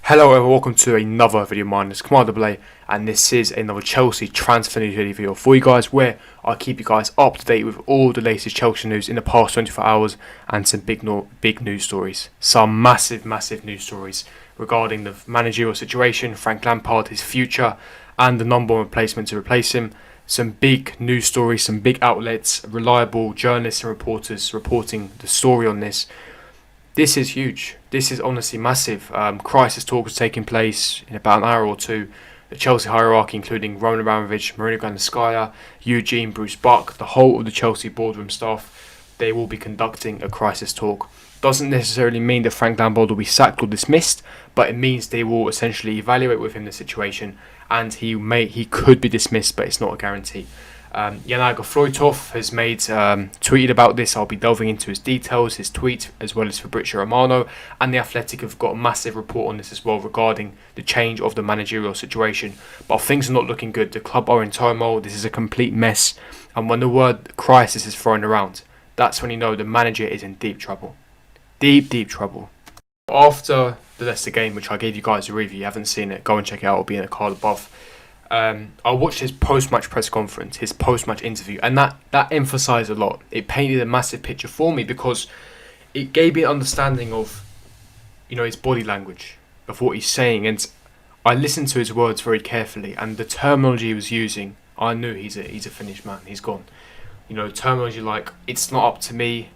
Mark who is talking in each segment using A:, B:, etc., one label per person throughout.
A: Hello and welcome to another video of mine. It's Kemal AA and this is another Chelsea transfer news video for you guys, where I keep you guys up to date with all the latest Chelsea news in the past 24 hours and some big news stories. Some massive news stories regarding the managerial situation, Frank Lampard, his future and the number one replacement to replace him. Some big news stories, some big outlets, reliable journalists and reporters reporting the story on this. This is huge. This is honestly massive. Crisis talks taking place in about an hour or two. The Chelsea hierarchy, including Roman Abramovich, Marino Grandeskaya, Eugene, Bruce Buck, the whole of the Chelsea boardroom staff, they will be conducting a crisis talk. Doesn't necessarily mean that Frank Lampard will be sacked or dismissed, but it means they will essentially evaluate with him the situation, and he could be dismissed, but it's not a guarantee. Janaga Floytov has tweeted about this. I'll be delving into his details, his tweet, as well as Fabrizio Romano, and The Athletic have got a massive report on this as well regarding the change of the managerial situation. But things are not looking good. The club are in turmoil. This is a complete mess. And when the word crisis is thrown around, that's when you know the manager is in deep trouble. Deep trouble. After the Leicester game, which I gave you guys a review, if you haven't seen it, go and check it out. It'll be in a card above. I watched his post-match press conference, his post-match interview, and that emphasised a lot. It painted a massive picture for me because it gave me an understanding of, his body language, of what he's saying, and I listened to his words very carefully, and the terminology he was using, I knew he's a finished man. He's gone. Terminology like, it's not up to me.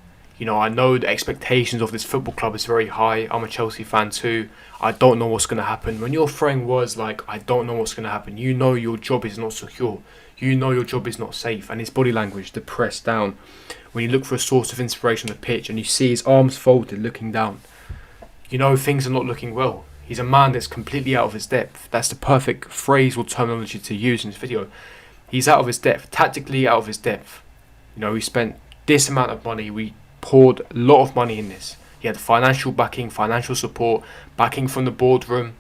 A: I know the expectations of this football club is very high. I'm a Chelsea fan too. I don't know what's going to happen. When you're throwing words like, I don't know what's going to happen, your job is not secure. Your job is not safe. And his body language, the press down. When you look for a source of inspiration on the pitch and you see his arms folded looking down, things are not looking well. He's a man that's completely out of his depth. That's the perfect phrase or terminology to use in this video. He's out of his depth, tactically out of his depth. We spent this amount of money. We poured a lot of money in this. He had financial backing, financial support, backing from the boardroom,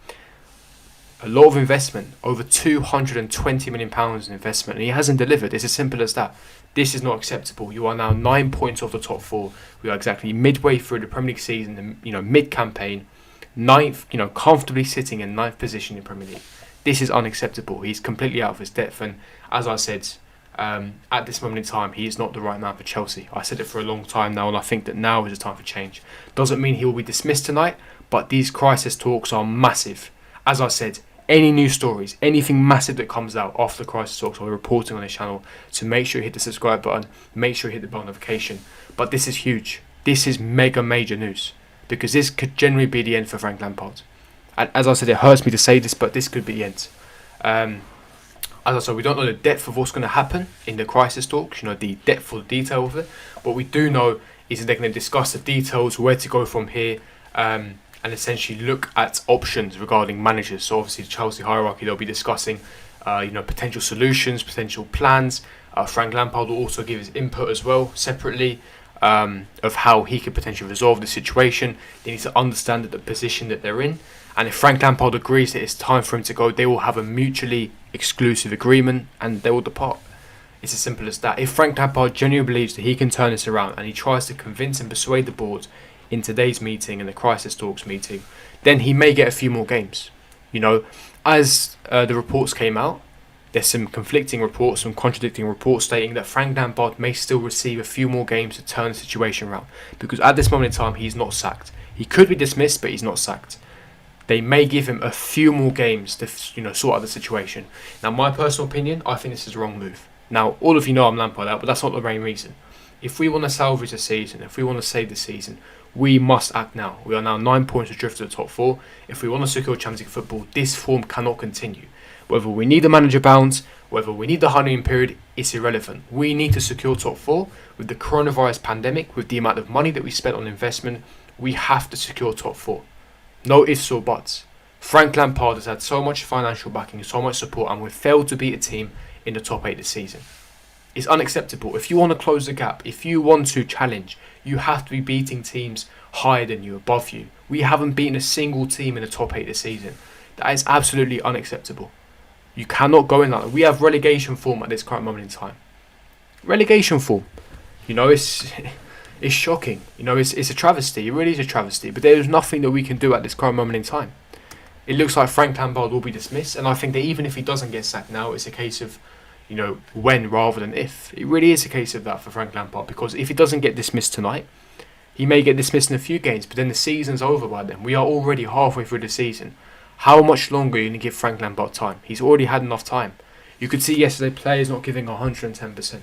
A: a lot of investment, over £220 million in investment, and he hasn't delivered. It's as simple as that. This is not acceptable. You are now 9 points off the top four. We are exactly midway through the Premier League season, mid-campaign, ninth, comfortably sitting in ninth position in Premier League. This is unacceptable. He's completely out of his depth, and as I said, at this moment in time, he is not the right man for Chelsea. I said it for a long time now, and I think that now is the time for change. Doesn't mean he will be dismissed tonight, but these crisis talks are massive. As I said, any news stories, anything massive that comes out after the crisis talks, I'll be reporting on this channel. So make sure you hit the subscribe button, make sure you hit the bell notification. But this is huge. This is major news, because this could generally be the end for Frank Lampard. And as I said, it hurts me to say this, but this could be the end. As I said, we don't know the depth of what's going to happen in the crisis talks, the depth or the detail of it. What we do know is that they're going to discuss the details, where to go from here, and essentially look at options regarding managers. So obviously the Chelsea hierarchy, they'll be discussing potential solutions, potential plans. Frank Lampard will also give his input as well, separately, of how he could potentially resolve the situation. They need to understand the position that they're in. And if Frank Lampard agrees that it's time for him to go, they will have a mutually exclusive agreement and they will depart. It's as simple as that. If Frank Lampard genuinely believes that he can turn this around and he tries to convince and persuade the board in today's meeting and the crisis talks meeting, then he may get a few more games. As the reports came out, there's some conflicting reports, some contradicting reports stating that Frank Lampard may still receive a few more games to turn the situation around, because at this moment in time he's not sacked. He could be dismissed, but he's not sacked. They may give him a few more games to sort out the situation. Now, my personal opinion, I think this is the wrong move. Now, all of you know I'm Lampard out, but that's not the main reason. If we want to salvage the season, if we want to save the season, we must act now. We are now 9 points adrift to the top four. If we want to secure Champions League football, this form cannot continue. Whether we need a manager bounce, whether we need the honeymoon period, it's irrelevant. We need to secure top four. With the coronavirus pandemic, with the amount of money that we spent on investment, we have to secure top four. No ifs or buts. Frank Lampard has had so much financial backing, so much support, and we've failed to beat a team in the top 8 this season. It's unacceptable. If you want to close the gap, if you want to challenge, you have to be beating teams higher than you, above you. We haven't beaten a single team in the top 8 this season. That is absolutely unacceptable. You cannot go in like that. We have relegation form at this current moment in time. Relegation form. It's shocking. It's a travesty. It really is a travesty. But there is nothing that we can do at this current moment in time. it looks like Frank Lampard will be dismissed, and I think that even if he doesn't get sacked now, it's a case of, when rather than if. It really is a case of that for Frank Lampard, because if he doesn't get dismissed tonight, he may get dismissed in a few games, but then the season's over by then. We are already halfway through the season. How much longer are you going to give Frank Lampard time? He's already had enough time. You could see yesterday players not giving 110%. You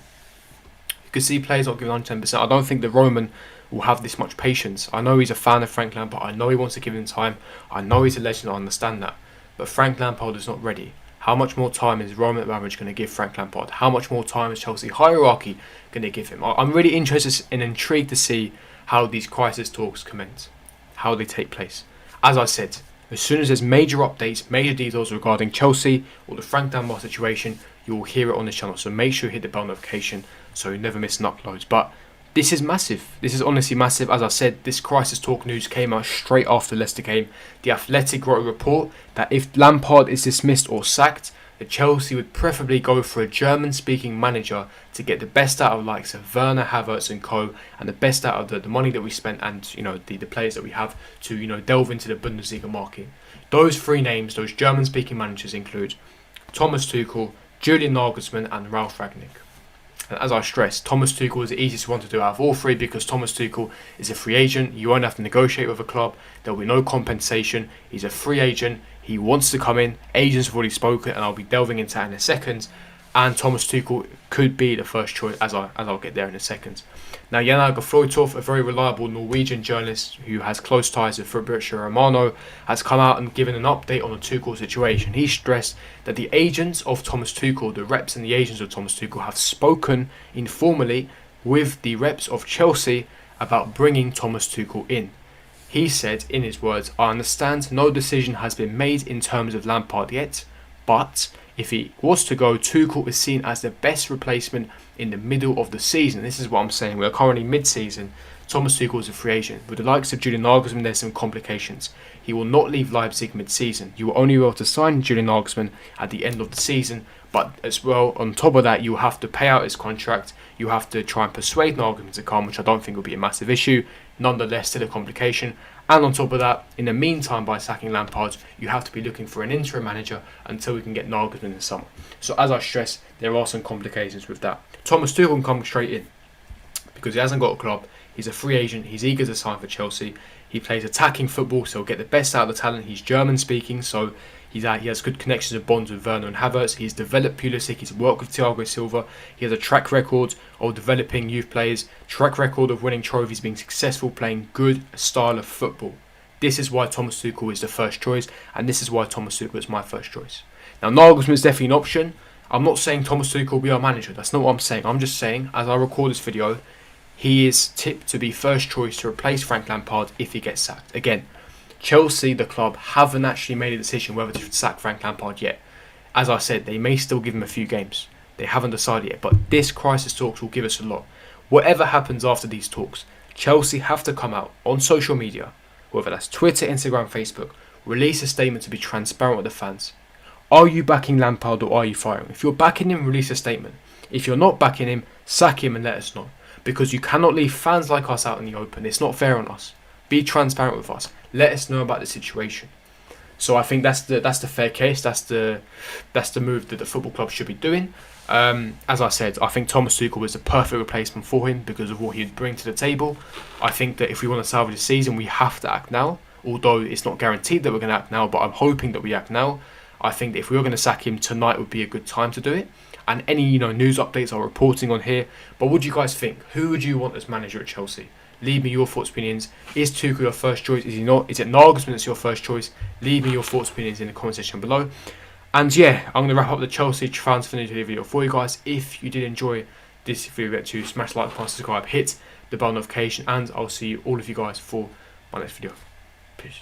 A: could see players not giving 110%. I don't think that Roman will have this much patience. I know he's a fan of Frank Lampard. I know he wants to give him time. I know he's a legend. I understand that. But Frank Lampard is not ready. How much more time is Roman Abramovich going to give Frank Lampard? How much more time is Chelsea hierarchy going to give him? I'm really interested and intrigued to see how these crisis talks commence, how they take place. As I said, as soon as there's major updates, major details regarding Chelsea or the Frank Lampard situation, you will hear it on this channel. So make sure you hit the bell notification so you never miss an upload. But this is massive. This is honestly massive. As I said, this crisis talk news came out straight after the Leicester game. The Athletic wrote a report that if Lampard is dismissed or sacked, the Chelsea would preferably go for a German-speaking manager to get the best out of likes of Werner, Havertz and co, and the best out of the money that we spent and the players that we have to delve into the Bundesliga market. Those three names, those German-speaking managers, include Thomas Tuchel, Julian Nagelsmann and Ralf Rangnick. And as I stressed, Thomas Tuchel is the easiest one to do out of all three because Thomas Tuchel is a free agent. You won't have to negotiate with a club. There will be no compensation. He's a free agent. He wants to come in. Agents have already spoken, and I'll be delving into that in a second. And Thomas Tuchel could be the first choice, as I'll get there in a second. Now, Jan Åge Fjørtoft, a very reliable Norwegian journalist who has close ties with Fabrizio Romano, has come out and given an update on the Tuchel situation. He stressed that the agents of Thomas Tuchel, the reps and the agents of Thomas Tuchel, have spoken informally with the reps of Chelsea about bringing Thomas Tuchel in. He said, in his words, "I understand no decision has been made in terms of Lampard yet, but if he was to go, Tuchel is seen as the best replacement in the middle of the season." This is what I'm saying. We are currently mid-season. Thomas Tuchel is a free agent. With the likes of Julian Nagelsmann, there's some complications. He will not leave Leipzig mid-season. You will only be able to sign Julian Nagelsmann at the end of the season. But as well, on top of that, you will have to pay out his contract. You have to try and persuade Nagelsmann to come, which I don't think will be a massive issue. Nonetheless, still a complication. And on top of that, in the meantime, by sacking Lampard, you have to be looking for an interim manager until we can get Nagelsmann in the summer. So as I stress, there are some complications with that. Thomas Tuchel can come straight in because he hasn't got a club. He's a free agent. He's eager to sign for Chelsea. He plays attacking football, so he'll get the best out of the talent. He's German speaking, so he has good connections and bonds with Werner and Havertz. He's developed Pulisic. He's worked with Thiago Silva. He has a track record of developing youth players, track record of winning trophies, being successful, playing good style of football. This is why Thomas Tuchel is the first choice, and this is why Thomas Tuchel is my first choice. Now, Nagelsmann is definitely an option. I'm not saying Thomas Tuchel will be our manager. That's not what I'm saying. I'm just saying, as I record this video, he is tipped to be first choice to replace Frank Lampard if he gets sacked. Again, Chelsea, the club, haven't actually made a decision whether to sack Frank Lampard yet. As I said, they may still give him a few games. They haven't decided yet, but this crisis talks will give us a lot. Whatever happens after these talks, Chelsea have to come out on social media, whether that's Twitter, Instagram, Facebook, release a statement to be transparent with the fans. Are you backing Lampard or are you firing? If you're backing him, release a statement. If you're not backing him, sack him and let us know. Because you cannot leave fans like us out in the open. It's not fair on us. Be transparent with us. Let us know about the situation. So I think that's the fair case. That's the move that the football club should be doing. As I said, I think Thomas Tuchel was the perfect replacement for him because of what he'd bring to the table. I think that if we want to salvage the season, we have to act now. Although it's not guaranteed that we're going to act now, but I'm hoping that we act now. I think that if we were going to sack him, tonight would be a good time to do it. And any news updates are reporting on here. But what do you guys think? Who would you want as manager at Chelsea? Leave me your thoughts, opinions. Is Tuchel your first choice? Is he not? Is it Nagelsmann that's your first choice? Leave me your thoughts, opinions in the comment section below. And yeah, I'm going to wrap up the Chelsea transfer news video for you guys. If you did enjoy this video, to smash the like button, subscribe, hit the bell notification, and I'll see all of you guys for my next video. Peace.